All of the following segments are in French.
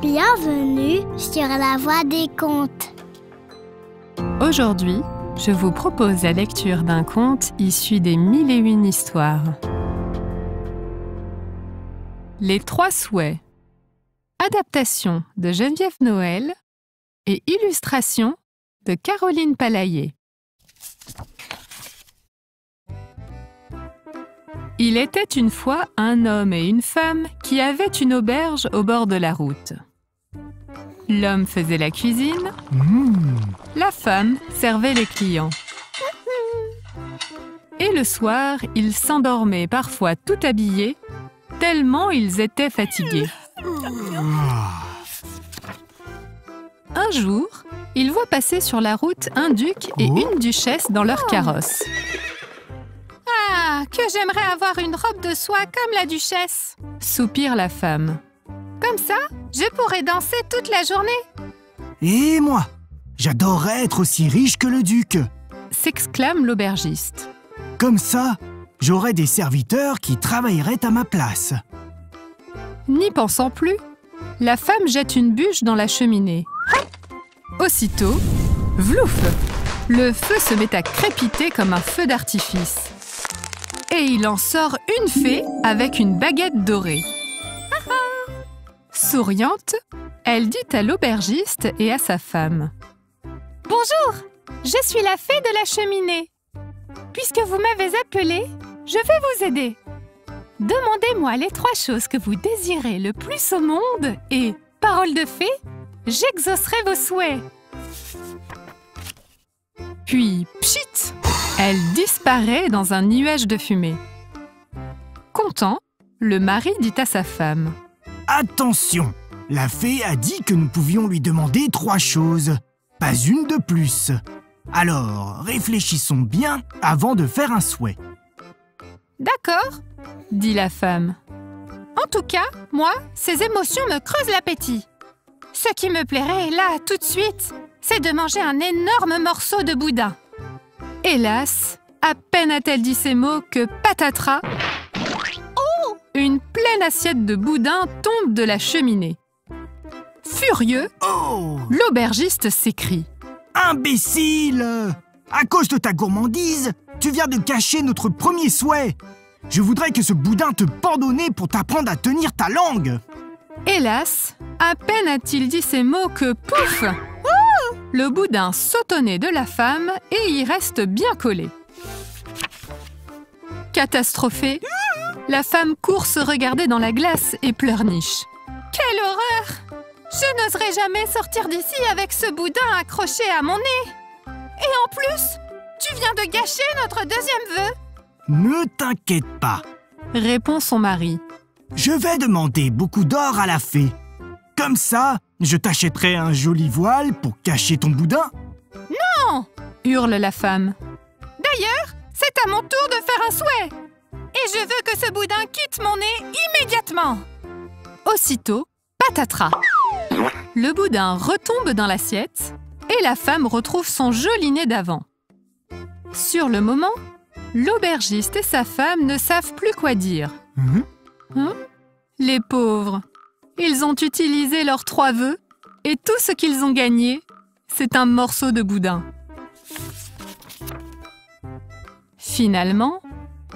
Bienvenue sur la Voie des contes. Aujourd'hui, je vous propose la lecture d'un conte issu des 1001 histoires. Les Trois Souhaits. Adaptation de Geneviève Noël et illustration de Caroline Palaillé. Il était une fois un homme et une femme qui avaient une auberge au bord de la route. L'homme faisait la cuisine, la femme servait les clients. Et le soir, ils s'endormaient parfois tout habillés, tellement ils étaient fatigués. Un jour, ils voient passer sur la route un duc et une duchesse dans leur carrosse. « Ah, que j'aimerais avoir une robe de soie comme la duchesse !» soupire la femme. « Comme ça, je pourrais danser toute la journée. » « Et moi, j'adorerais être aussi riche que le duc !» s'exclame l'aubergiste. « Comme ça, j'aurais des serviteurs qui travailleraient à ma place. » N'y pensant plus, la femme jette une bûche dans la cheminée. Aussitôt, vlouf! Le feu se met à crépiter comme un feu d'artifice. Et il en sort une fée avec une baguette dorée. Souriante, elle dit à l'aubergiste et à sa femme. « Bonjour, je suis la fée de la cheminée. Puisque vous m'avez appelée, je vais vous aider. Demandez-moi les 3 choses que vous désirez le plus au monde et, parole de fée, j'exaucerai vos souhaits. » Puis, pchit, elle disparaît dans un nuage de fumée. Content, le mari dit à sa femme. « Attention, la fée a dit que nous pouvions lui demander 3 choses, pas une de plus. Alors, réfléchissons bien avant de faire un souhait. » « D'accord, dit la femme. En tout cas, moi, ces émotions me creusent l'appétit. Ce qui me plairait, là, tout de suite, c'est de manger un énorme morceau de boudin. » Hélas, à peine a-t-elle dit ces mots que patatras, une pleine assiette de boudin tombe de la cheminée. Furieux, l'aubergiste s'écrie. « Imbécile! À cause de ta gourmandise, tu viens de cacher notre premier souhait. Je voudrais que ce boudin te pende au nez pour t'apprendre à tenir ta langue. » Hélas, à peine a-t-il dit ces mots que pouf! Le boudin saute au nez de la femme et y reste bien collé. Catastrophée, la femme court se regarder dans la glace et pleurniche. Quelle horreur! Je n'oserais jamais sortir d'ici avec ce boudin accroché à mon nez. Et en plus, tu viens de gâcher notre deuxième vœu. Ne t'inquiète pas, répond son mari. Je vais demander beaucoup d'or à la fée. Comme ça, je t'achèterai un joli voile pour cacher ton boudin. Non! Hurle la femme. D'ailleurs, c'est à mon tour de faire un souhait. Et je veux que ce boudin quitte mon nez immédiatement. Aussitôt, patatras. Le boudin retombe dans l'assiette et la femme retrouve son joli nez d'avant. Sur le moment, l'aubergiste et sa femme ne savent plus quoi dire. Les pauvres, ils ont utilisé leurs 3 vœux et tout ce qu'ils ont gagné, c'est un morceau de boudin. Finalement,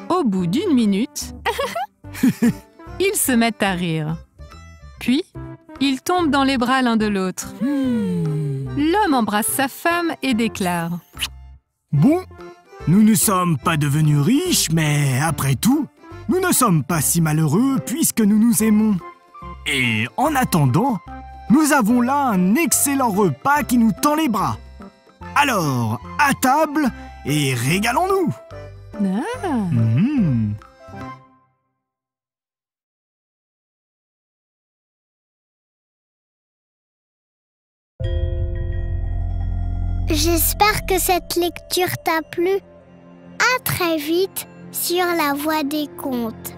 au bout d'1 minute, ils se mettent à rire. Puis, ils tombent dans les bras l'un de l'autre. L'homme embrasse sa femme et déclare. « Bon, nous ne sommes pas devenus riches, mais après tout, nous ne sommes pas si malheureux puisque nous nous aimons. Et en attendant, nous avons là un excellent repas qui nous tend les bras. Alors, à table et régalons-nous !» J'espère que cette lecture t'a plu. À très vite sur la Voie des contes.